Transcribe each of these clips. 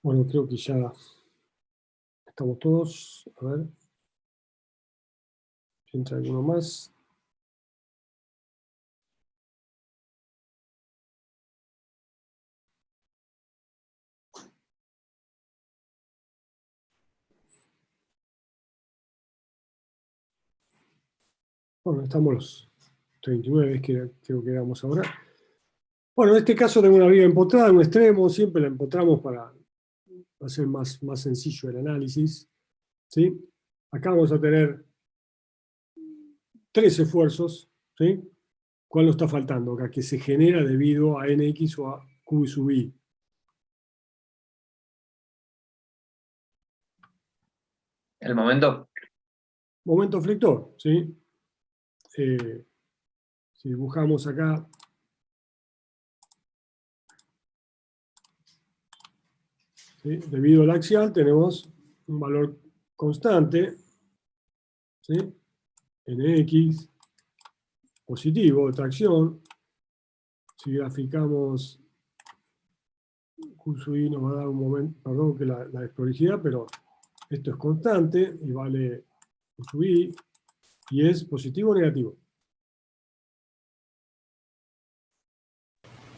Bueno, creo que ya estamos todos. A ver. Si entra alguno más. Bueno, estamos los 39, que creo que éramos ahora. Bueno, en este caso tengo una viga empotrada en un extremo, siempre la empotramos para hacer más sencillo el análisis. ¿Sí? Acá vamos a tener 3 esfuerzos. ¿Sí? ¿Cuál nos está faltando acá? Que se genera debido a NX o a Q sub I. El momento. Momento flector. ¿Sí? Si dibujamos acá, ¿sí? Debido al axial tenemos un valor constante, ¿sí? NX positivo de tracción. Si graficamos Q sub I nos va a dar un momento, perdón que la desprolijidad, pero esto es constante y vale Q sub I y es positivo o negativo.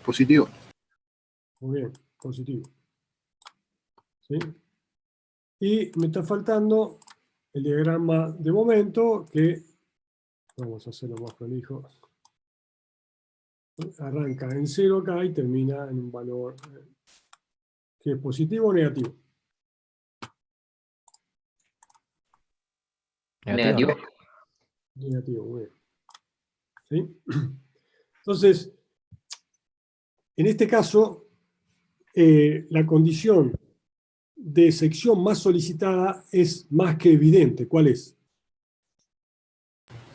Positivo. Muy bien, positivo. ¿Sí? Y me está faltando el diagrama de momento que, vamos a hacerlo más prolijo, arranca en 0 acá y termina en un valor que es positivo o negativo. Negativo. Negativo, muy bien. ¿Sí? Entonces, en este caso, la condición de sección más solicitada es más que evidente. ¿Cuál es?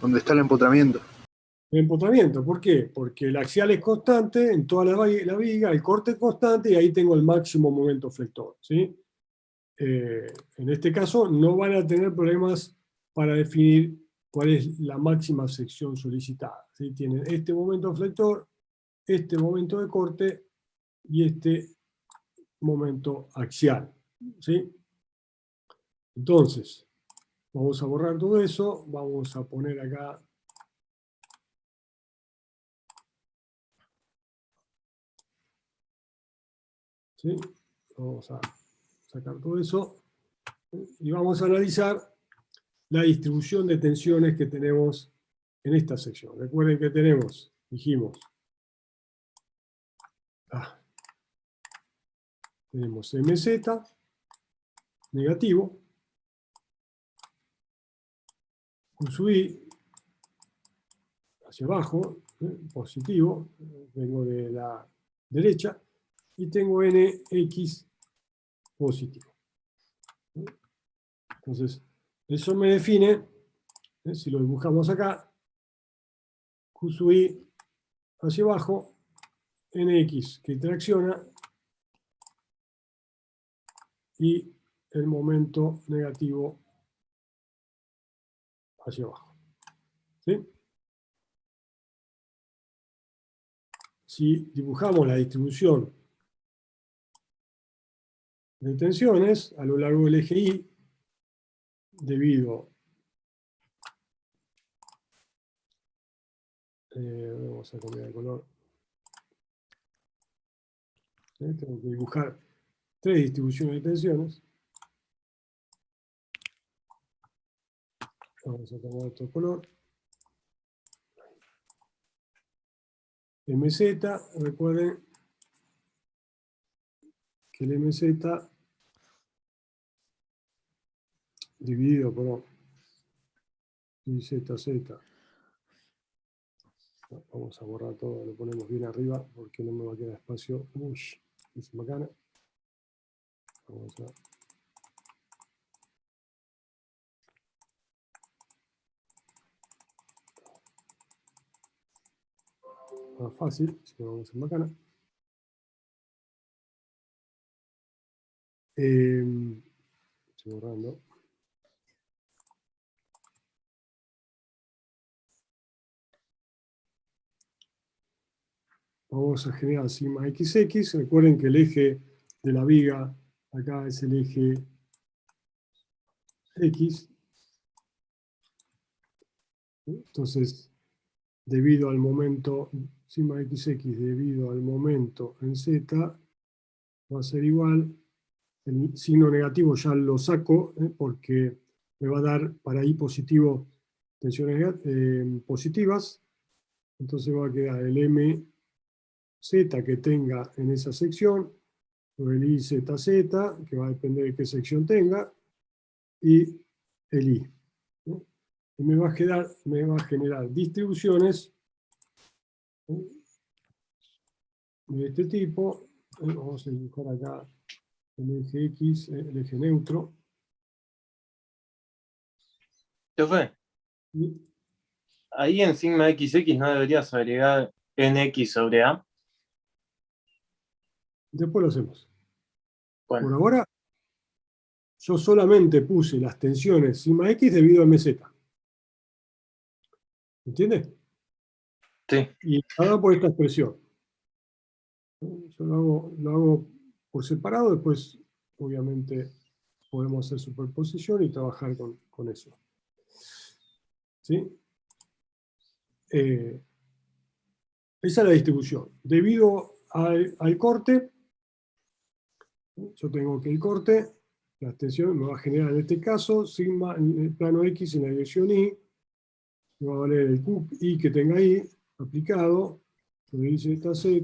¿Dónde está el empotramiento? El empotramiento. ¿Por qué? Porque el axial es constante en toda la viga, el corte es constante y ahí tengo el máximo momento flector. ¿Sí? En este caso no van a tener problemas para definir cuál es la máxima sección solicitada. ¿Sí? Tienen este momento flector, este momento de corte y este momento axial. ¿Sí? Entonces, vamos a borrar todo eso, vamos a poner acá ¿sí? Vamos a sacar todo eso y vamos a analizar la distribución de tensiones que tenemos en esta sección. Recuerden que tenemos, dijimos, tenemos MZ negativo, Q sub I hacia abajo, positivo, vengo de la derecha, y tengo NX positivo. Entonces, eso me define, si lo dibujamos acá, Q sub I hacia abajo, NX que tracciona, y el momento negativo hacia abajo. ¿Sí? Si dibujamos la distribución de tensiones a lo largo del eje Y, debido, vamos a cambiar de color, tengo que dibujar 3 distribuciones de tensiones. Vamos a tomar otro color. MZ, recuerden que el MZ dividido por ZZ. Vamos a borrar todo, lo ponemos bien arriba porque no me va a quedar espacio. Uy, es bacana. Vamos a... Más fácil, si no vamos a bacana. Estoy borrando. Vamos a generar sigma XX. Recuerden que el eje de la viga acá es el eje X. Entonces, debido al momento, sigma XX debido al momento en Z, va a ser igual. El signo negativo ya lo saco, porque me va a dar para I positivo tensiones positivas. Entonces va a quedar el MZ que tenga en esa sección, o el IZZ, que va a depender de qué sección tenga, y el I. Y me va a generar distribuciones de este tipo. Vamos a dibujar acá el eje X, el eje neutro. Profe, Y ahí en sigma XX no deberías agregar NX sobre A. después lo hacemos. Por Bueno, ahora, yo solamente puse las tensiones sigma X debido a MZ. ¿Entiendes? sí. Y dado por esta expresión. Yo lo hago por separado, después obviamente podemos hacer superposición y trabajar con eso. ¿Sí? Esa es la distribución. Debido al corte, yo tengo que el corte, la tensión me va a generar en este caso sigma en el plano X en la dirección Y, me va a valer el QI que tenga ahí aplicado sobre IZZ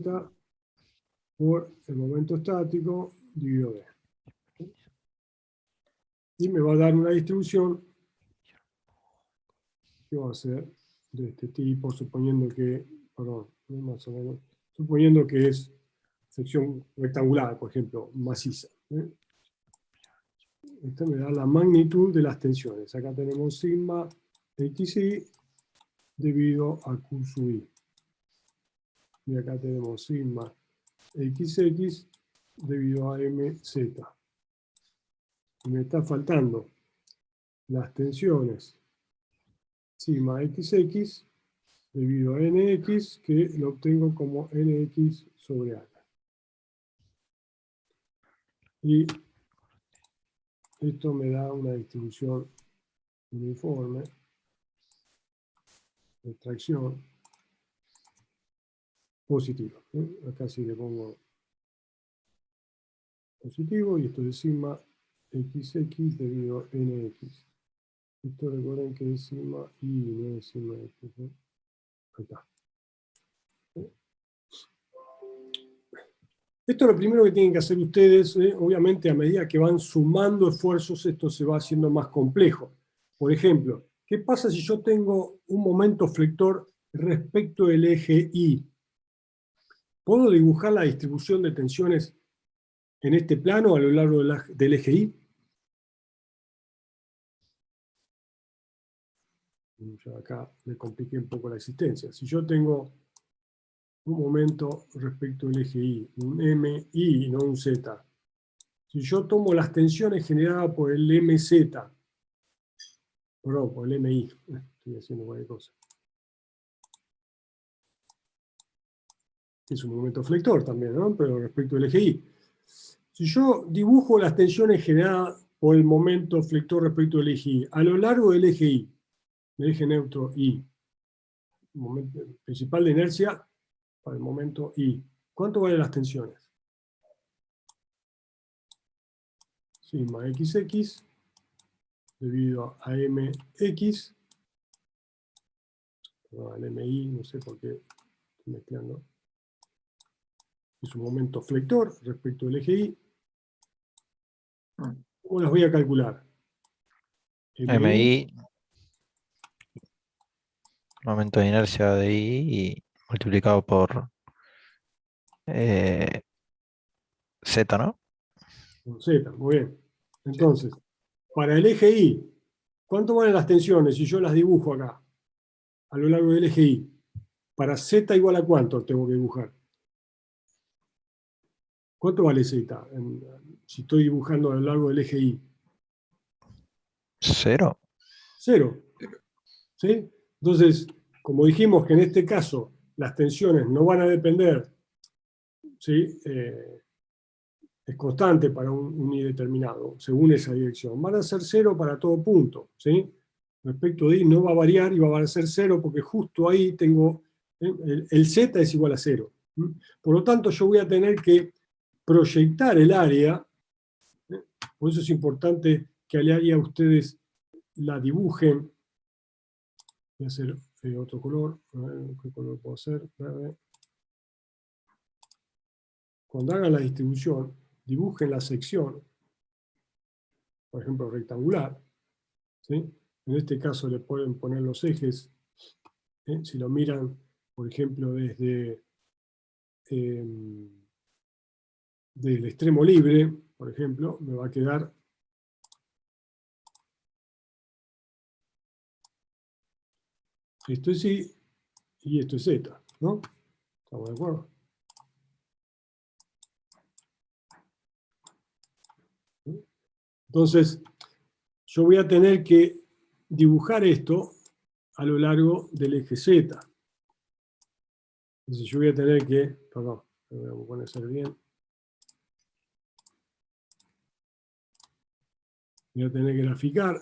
por el momento estático dividido B. Y me va a dar una distribución que va a ser de este tipo, suponiendo que, perdón, más o menos, suponiendo que es sección rectangular, por ejemplo, maciza. Esta me da la magnitud de las tensiones. Acá tenemos sigma XY debido a Q sub I. Y acá tenemos sigma XX debido a MZ. Y me está faltando las tensiones sigma XX debido a NX, que lo obtengo como NX sobre A. Y esto me da una distribución uniforme de extracción positiva. Acá sí le pongo positivo, y esto es sigma XX debido a NX. Esto recuerden que es sigma Y, no es sigma X. Ahí está. Esto es lo primero que tienen que hacer ustedes. Obviamente, a medida que van sumando esfuerzos, esto se va haciendo más complejo. Por ejemplo, ¿qué pasa si yo tengo un momento flector respecto del eje Y? ¿Puedo dibujar la distribución de tensiones en este plano a lo largo del eje Y? Ya acá me compliqué un poco la existencia. Si yo tengo un momento respecto del eje Y, un MI y no un Z, si yo tomo las tensiones generadas por el MZ, perdón, por el MI, estoy haciendo cualquier cosa, que es un momento flector también, ¿no? Pero respecto al eje Y. Si yo dibujo las tensiones generadas por el momento flector respecto al eje Y, a lo largo del eje Y, del eje neutro Y, momento principal de inercia para el momento Y, ¿cuánto valen las tensiones? Sigma XX debido a MX, al MI, no sé por qué estoy mezclando, es un momento flector respecto al eje Y. ¿Cómo las voy a calcular? MI, momento de inercia de I y multiplicado por Z, ¿no? Con Z, muy bien. Entonces, para el eje Y, ¿cuánto valen las tensiones si yo las dibujo acá, a lo largo del eje Y? Para Z igual a cuánto tengo que dibujar. ¿Cuánto vale Z si estoy dibujando a lo largo del eje Y? 0. 0. ¿Sí? Entonces, como dijimos que en este caso las tensiones no van a depender, ¿sí? es constante para un I determinado, según esa dirección. Van a ser 0 para todo punto, ¿sí? Respecto de I no va a variar y va a ser 0 porque justo ahí tengo, el Z es igual a 0. Por lo tanto, yo voy a tener que proyectar el área, por eso es importante que al área ustedes la dibujen. Voy a hacer otro color, a ver qué color puedo hacer. Verde. Cuando hagan la distribución, dibujen la sección, por ejemplo rectangular, ¿sí? En este caso le pueden poner los ejes, si lo miran, por ejemplo, desde el extremo libre, por ejemplo, me va a quedar esto es I y esto es Z, ¿no? ¿Estamos de acuerdo? Entonces, yo voy a tener que dibujar esto a lo largo del eje Z. Entonces yo voy a tener que, perdón, voy a poner bien. Voy a tener que graficar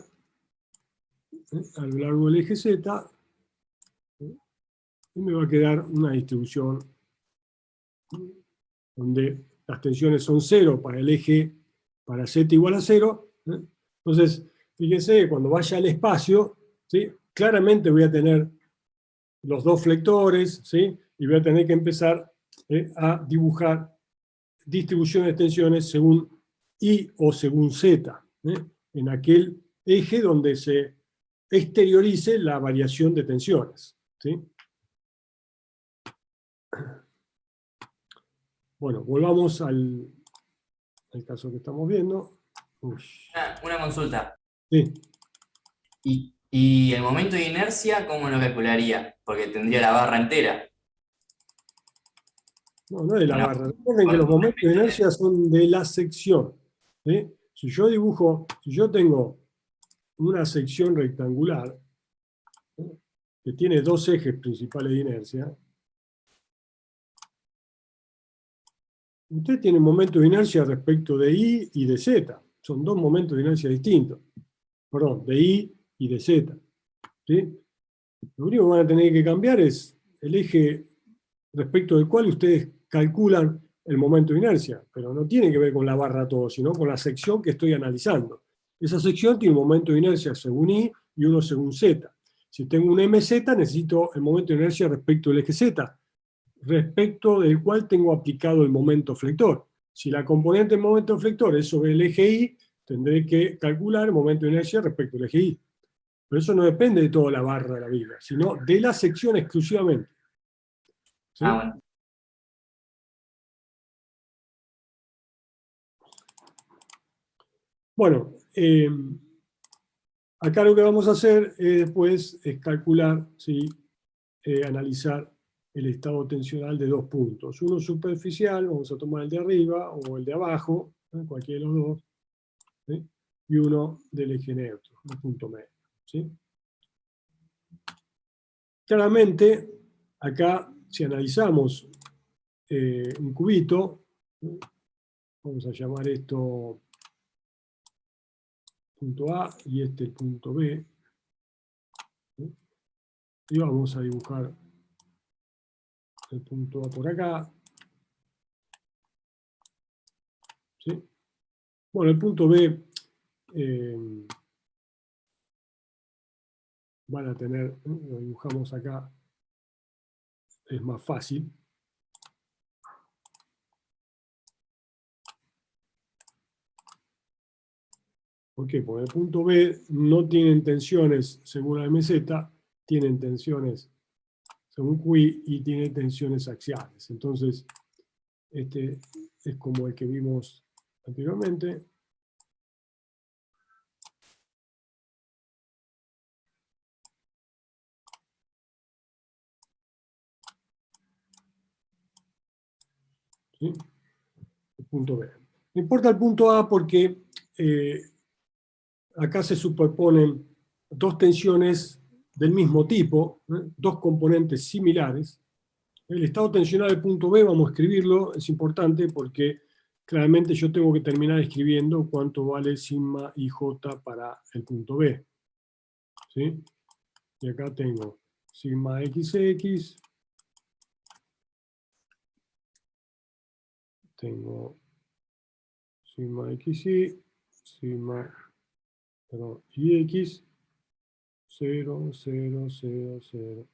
a lo largo del eje Z y me va a quedar una distribución donde las tensiones son 0 para el eje, para Z igual a 0. Entonces, fíjense, cuando vaya al espacio, ¿sí? Claramente voy a tener los dos flectores, ¿sí? Y voy a tener que empezar a dibujar distribuciones de tensiones según I o según Z, en aquel eje donde se exteriorice la variación de tensiones, ¿sí? Bueno, volvamos al caso que estamos viendo. Una consulta. Sí. ¿Y el momento de inercia cómo lo calcularía? Porque tendría la barra entera. No, no de la barra. Recuerden que los momentos de inercia son de la sección, ¿sí? Si yo tengo una sección rectangular, ¿sí? Que tiene dos ejes principales de inercia, usted tiene un momento de inercia respecto de I y de Z. Son dos momentos de inercia distintos. Perdón, de I y de Z. ¿Sí? Lo único que van a tener que cambiar es el eje respecto del cual ustedes calculan el momento de inercia, pero no tiene que ver con la barra todo, sino con la sección que estoy analizando. Esa sección tiene un momento de inercia según I y uno según Z. Si tengo un MZ, necesito el momento de inercia respecto del eje Z, respecto del cual tengo aplicado el momento flector. Si la componente del momento flector es sobre el eje Y, tendré que calcular el momento de inercia respecto al eje Y. Pero eso no depende de toda la barra de la viga, sino de la sección exclusivamente. ¿Sí? Bueno. Bueno, acá lo que vamos a hacer después es calcular, ¿sí? Analizar el estado tensional de dos puntos. Uno superficial, vamos a tomar el de arriba o el de abajo, cualquiera de los dos, ¿sí? Y uno del eje neutro, el punto medio, ¿sí? Claramente, acá, si analizamos un cubito, vamos a llamar esto punto A y este el punto B, ¿sí? Y vamos a dibujar el punto A por acá, ¿sí? Bueno, el punto B van a tener, lo dibujamos acá, es más fácil. ¿Por qué? Porque el punto B no tienen tensiones según la MZ, tienen tensiones según QI y tiene tensiones axiales. Entonces, este es como el que vimos anteriormente. ¿Sí? El punto B. Me importa el punto A porque acá se superponen dos tensiones del mismo tipo, dos componentes similares. El estado tensional del punto B, vamos a escribirlo, es importante porque claramente yo tengo que terminar escribiendo cuánto vale sigma IJ para el punto B. ¿Sí? Y acá tengo sigma XX, tengo sigma XY, sigma, perdón, IX, 0, 0, 0, 0.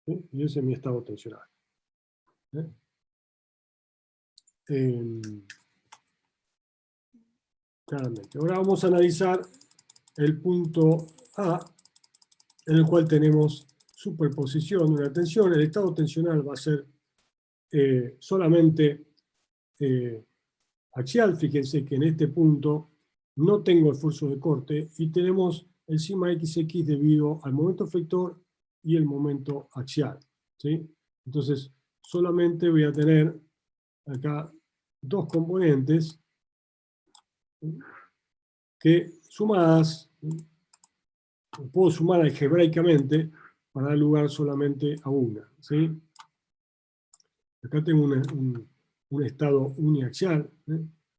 ¿Sí? Y ese es mi estado tensional. ¿Eh? Claramente. Ahora vamos a analizar el punto A, en el cual tenemos superposición de una tensión. El estado tensional va a ser solamente axial. Fíjense que en este punto no tengo esfuerzo de corte y tenemos el sigma XX debido al momento flector y el momento axial. ¿Sí? Entonces, solamente voy a tener acá dos componentes que sumadas, puedo sumar algebraicamente para dar lugar solamente a una. ¿Sí? Acá tengo un estado uniaxial,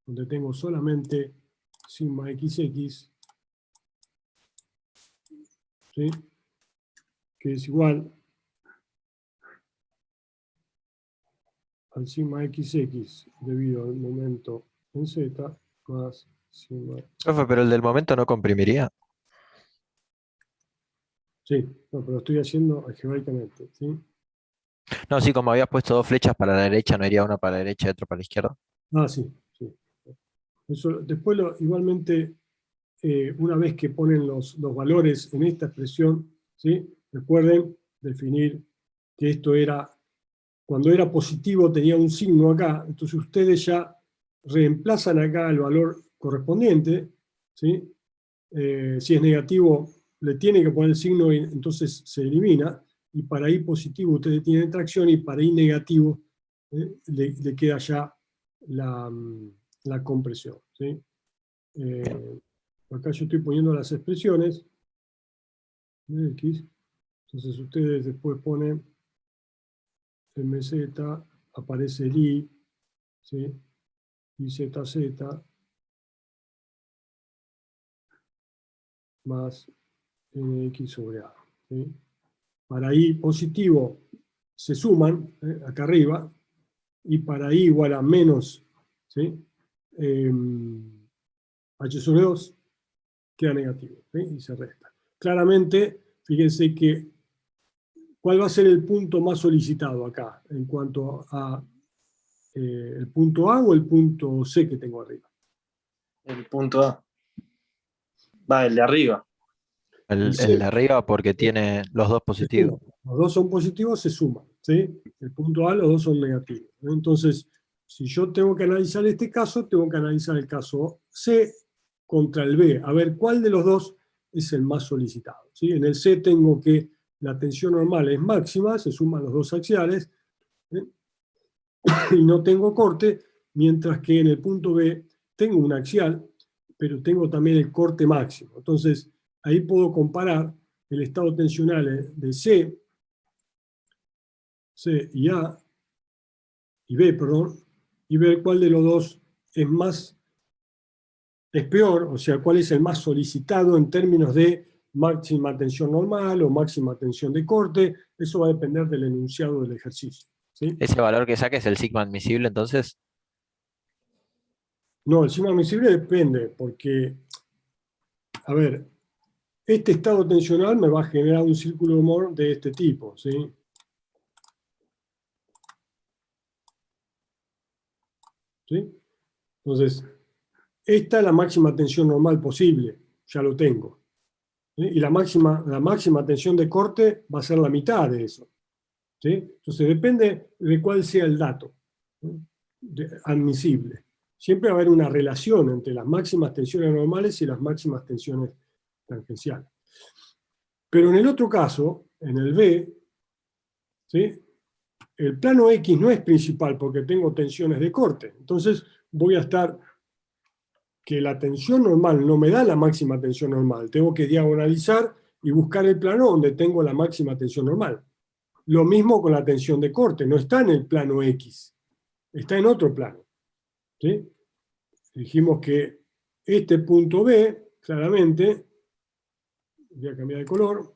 donde tengo solamente sigma XX, ¿sí? Que es igual al sigma XX debido al momento en Z más sigma. Profe, pero el del momento no comprimiría. Sí, no, pero lo estoy haciendo algebraicamente. ¿Sí? No, sí, como habías puesto dos flechas para la derecha, no iría una para la derecha y otra para la izquierda. Ah, sí, sí. Eso, después, igualmente, una vez que ponen los valores en esta expresión, ¿sí? Recuerden definir que esto era, cuando era positivo tenía un signo acá, entonces ustedes ya reemplazan acá el valor correspondiente, ¿sí? Si es negativo, le tienen que poner el signo y entonces se elimina, y para I positivo ustedes tienen tracción, y para I negativo le queda ya la compresión. ¿Sí? Acá yo estoy poniendo las expresiones de X, entonces ustedes después ponen MZ, aparece el I, ¿sí? Y ZZ más NX sobre A. ¿Sí? Para I positivo se suman, acá arriba, y para I igual a menos, ¿sí? H sobre 2 queda negativo, ¿sí? Y se resta. Claramente, fíjense que ¿cuál va a ser el punto más solicitado acá en cuanto a el punto A o el punto C que tengo arriba? El punto A. Va, el de arriba. El C. de arriba porque tiene los dos Se positivos. suman. Los dos son positivos, se suman. ¿Sí? El punto A, los dos son negativos. Entonces, si yo tengo que analizar este caso, tengo que analizar el caso C contra el B, a ver cuál de los dos es el más solicitado. ¿Sí? En el C tengo que la tensión normal es máxima, se suman los dos axiales, y no tengo corte, mientras que en el punto B tengo un axial, pero tengo también el corte máximo. Entonces, ahí puedo comparar el estado tensional de C y A, y B, perdón, y ver cuál de los dos es peor, o sea, cuál es el más solicitado en términos de máxima tensión normal o máxima tensión de corte. Eso va a depender del enunciado del ejercicio. ¿Sí? Ese valor que saque es el sigma admisible, entonces. No, el sigma admisible depende, porque, a ver, este estado tensional me va a generar un círculo de Mohr de este tipo, ¿sí? ¿Sí? Entonces, esta es la máxima tensión normal posible, ya lo tengo. ¿Sí? Y la máxima tensión de corte va a ser la mitad de eso. ¿Sí? Entonces, depende de cuál sea el dato, ¿sí? Admisible. Siempre va a haber una relación entre las máximas tensiones normales y las máximas tensiones tangenciales. Pero en el otro caso, en el B, ¿sí? El plano X no es principal porque tengo tensiones de corte. Entonces voy a estar que la tensión normal no me da la máxima tensión normal. Tengo que diagonalizar y buscar el plano donde tengo la máxima tensión normal. Lo mismo con la tensión de corte. No está en el plano X. Está en otro plano. ¿sí? Dijimos que este punto B, claramente, voy a cambiar de color,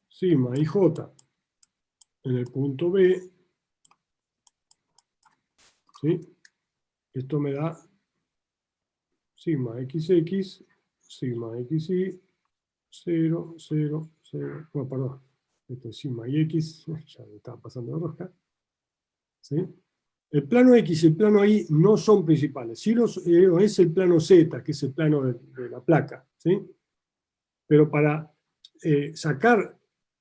sigma IJ en el punto B, ¿sí? Esto me da sigma XX, sigma XY, 0, 0, 0, no, perdón, esto es sigma YX, ya me estaba pasando de rosca, ¿sí? El plano X y el plano Y no son principales, sí es el plano Z, que es el plano de la placa, ¿sí? Pero para sacar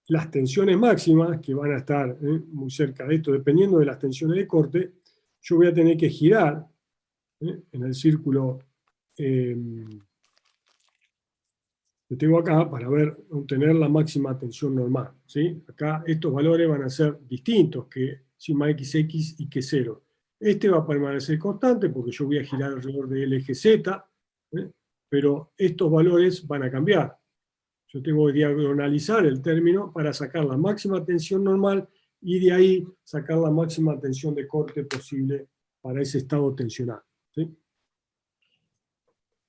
las tensiones máximas, que van a estar muy cerca de esto, dependiendo de las tensiones de corte, yo voy a tener que girar en el círculo que tengo acá para obtener la máxima tensión normal, ¿sí? Acá estos valores van a ser distintos que sigma XX y que 0. Este va a permanecer constante porque yo voy a girar alrededor del eje Z, pero estos valores van a cambiar. Yo tengo que diagonalizar el término para sacar la máxima tensión normal y de ahí sacar la máxima tensión de corte posible para ese estado tensional, ¿sí?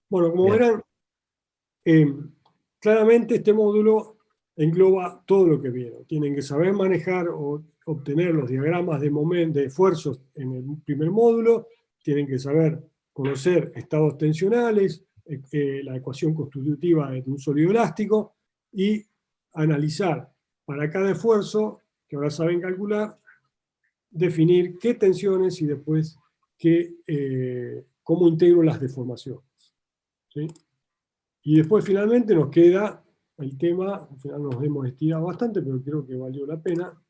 Bueno, como Bien. verán, claramente este módulo engloba todo lo que vieron. Tienen que saber manejar o obtener los diagramas de esfuerzos en el primer módulo, tienen que saber conocer estados tensionales, la ecuación constitutiva de un sólido elástico, y analizar para cada esfuerzo, que ahora saben calcular, definir qué tensiones y después cómo integro las deformaciones, ¿sí? Y después finalmente nos queda el tema, al final nos hemos estirado bastante, pero creo que valió la pena,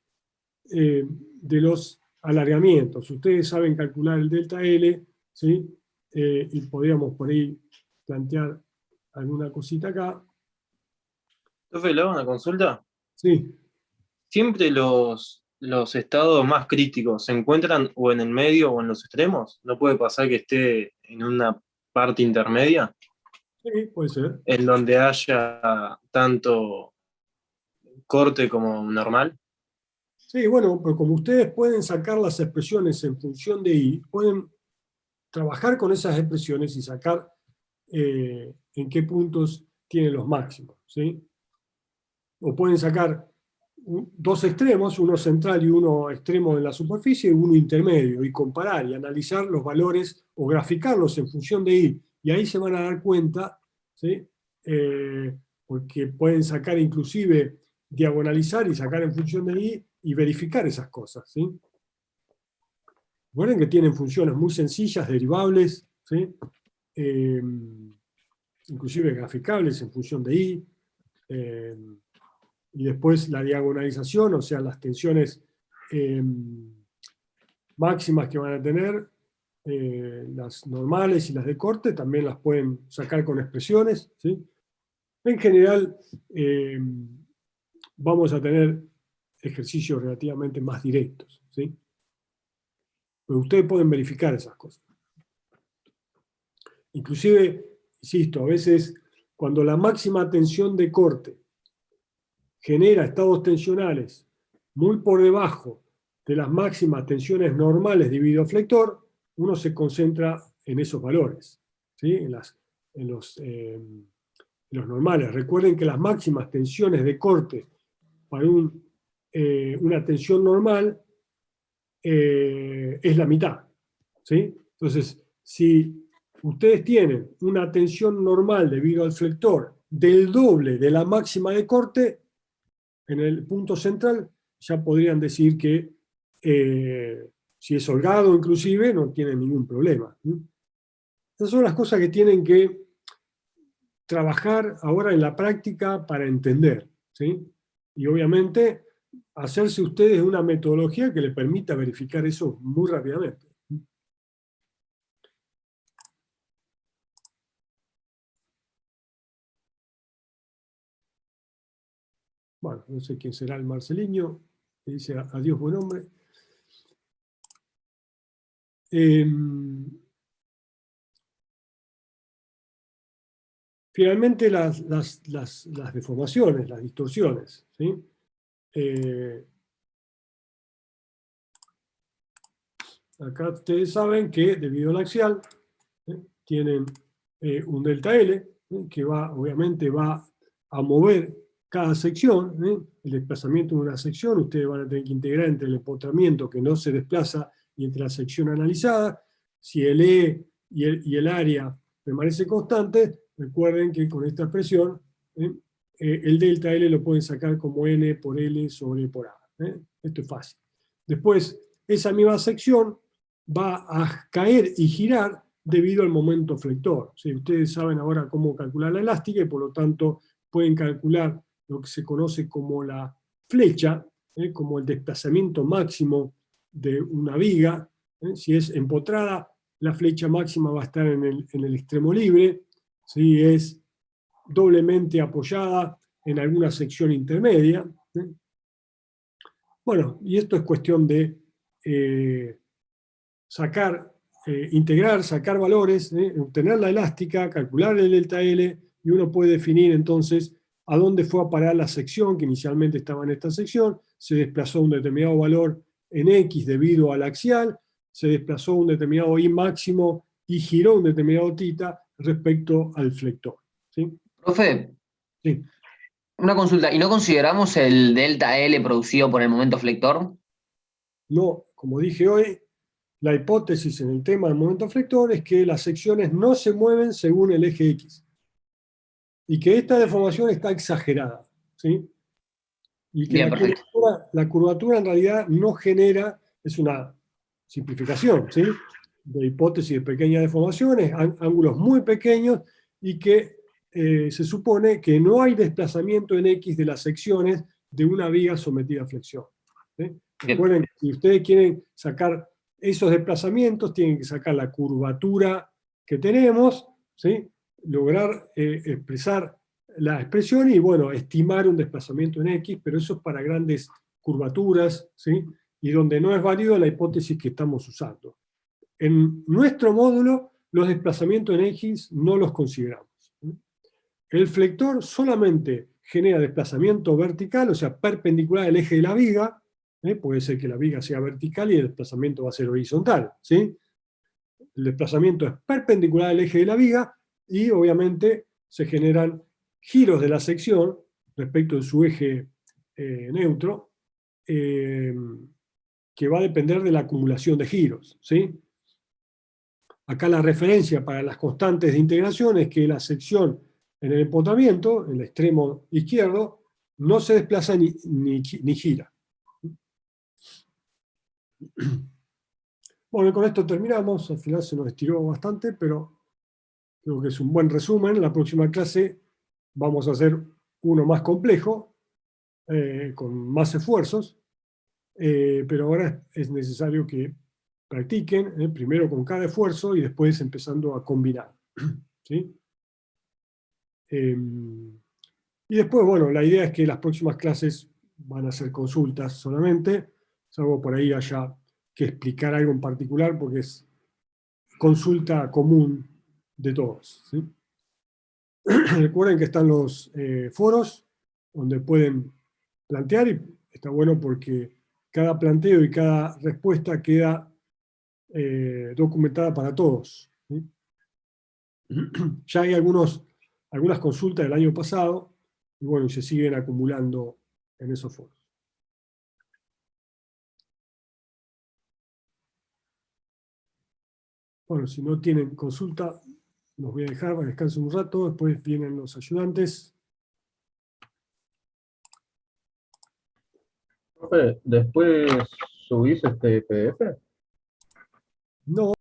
de los alargamientos. Ustedes saben calcular el delta L, ¿sí? Y podríamos por ahí plantear alguna cosita acá. Profe, ¿le hago una consulta? Sí, ¿Siempre los estados más críticos se encuentran o en el medio o en los extremos? ¿No puede pasar que esté en una parte intermedia sí, puede ser. en donde haya tanto corte como normal? Sí, bueno, pero como ustedes pueden sacar las expresiones en función de I, pueden trabajar con esas expresiones y sacar en qué puntos tienen los máximos, ¿sí? O pueden sacar dos extremos, uno central y uno extremo en la superficie, y uno intermedio, y comparar y analizar los valores o graficarlos en función de I. Y ahí se van a dar cuenta, ¿sí? Porque pueden sacar inclusive, diagonalizar y sacar en función de I y verificar esas cosas, ¿sí? Recuerden que tienen funciones muy sencillas, derivables, ¿sí? Inclusive graficables en función de I. Y después la diagonalización, o sea, las tensiones máximas que van a tener, las normales y las de corte, también las pueden sacar con expresiones, ¿sí? En general, vamos a tener ejercicios relativamente más directos, ¿sí? Pero ustedes pueden verificar esas cosas. Inclusive, insisto, a veces cuando la máxima tensión de corte genera estados tensionales muy por debajo de las máximas tensiones normales de videoflector, uno se concentra en esos valores, ¿sí? En los normales. Recuerden que las máximas tensiones de corte para una tensión normal es la mitad, ¿sí? Entonces, si ustedes tienen una tensión normal debido al flector del doble de la máxima de corte, en el punto central, ya podrían decir que si es holgado inclusive, no tienen ningún problema. Esas son las cosas que tienen que trabajar ahora en la práctica para entender, ¿sí? Y obviamente hacerse ustedes una metodología que les permita verificar eso muy rápidamente. Bueno, no sé quién será el Marceliño, que dice adiós buen hombre. Finalmente las deformaciones, las distorsiones, ¿sí? Acá ustedes saben que debido al axial, tienen un delta L, que obviamente va a mover cada sección, el desplazamiento de una sección, ustedes van a tener que integrar entre el empotramiento que no se desplaza y entre la sección analizada. Si el E y el área permanece constante, recuerden que con esta expresión el delta L lo pueden sacar como N por L sobre por A. Esto es fácil. Después, esa misma sección va a caer y girar debido al momento flector. ¿Sí? Ustedes saben ahora cómo calcular la elástica y por lo tanto pueden calcular lo que se conoce como la flecha, como el desplazamiento máximo de una viga. Si es empotrada, la flecha máxima va a estar en el extremo libre. Si es doblemente apoyada en alguna sección intermedia. Bueno, y esto es cuestión de integrar, sacar valores, obtener la elástica, calcular el delta L, y uno puede definir entonces a dónde fue a parar la sección, que inicialmente estaba en esta sección, se desplazó un determinado valor en X debido al axial, se desplazó un determinado Y máximo y giró un determinado θ respecto al flector. ¿Sí? Profe, Sí. una consulta, ¿y no consideramos el delta L producido por el momento flector? No, como dije hoy, la hipótesis en el tema del momento flector es que las secciones no se mueven según el eje X. Y que esta deformación está exagerada. ¿Sí? Y que Bien, perfecto. la curvatura en realidad no genera, es una simplificación, ¿sí? De hipótesis de pequeñas deformaciones, ángulos muy pequeños, y que se supone que no hay desplazamiento en X de las secciones de una viga sometida a flexión. ¿Sí? Recuerden que si ustedes quieren sacar esos desplazamientos, tienen que sacar la curvatura que tenemos, ¿sí? Lograr expresar la expresión y, bueno, estimar un desplazamiento en X, pero eso es para grandes curvaturas, ¿sí? Y donde no es válido la hipótesis que estamos usando. En nuestro módulo, los desplazamientos en X no los consideramos. El flector solamente genera desplazamiento vertical, o sea, perpendicular al eje de la viga. Puede ser que la viga sea vertical y el desplazamiento va a ser horizontal, ¿sí? El desplazamiento es perpendicular al eje de la viga y obviamente se generan giros de la sección respecto de su eje neutro, que va a depender de la acumulación de giros, ¿sí? Acá la referencia para las constantes de integración es que la sección en el empotramiento, en el extremo izquierdo, no se desplaza ni gira. Bueno, con esto terminamos. Al final se nos estiró bastante, pero creo que es un buen resumen. La próxima clase vamos a hacer uno más complejo, con más esfuerzos, pero ahora es necesario que practiquen, primero con cada esfuerzo y después empezando a combinar. ¿Sí? Y después, bueno, la idea es que las próximas clases van a ser consultas solamente, salvo por ahí haya que explicar algo en particular porque es consulta común de todos. ¿Sí? Recuerden que están los foros donde pueden plantear y está bueno porque cada planteo y cada respuesta queda documentada para todos. ¿Sí? Ya hay algunas consultas del año pasado y bueno, se siguen acumulando en esos foros. Bueno, si no tienen consulta, los voy a dejar para descansen un rato, después vienen los ayudantes. Profe, después subís este PDF. No.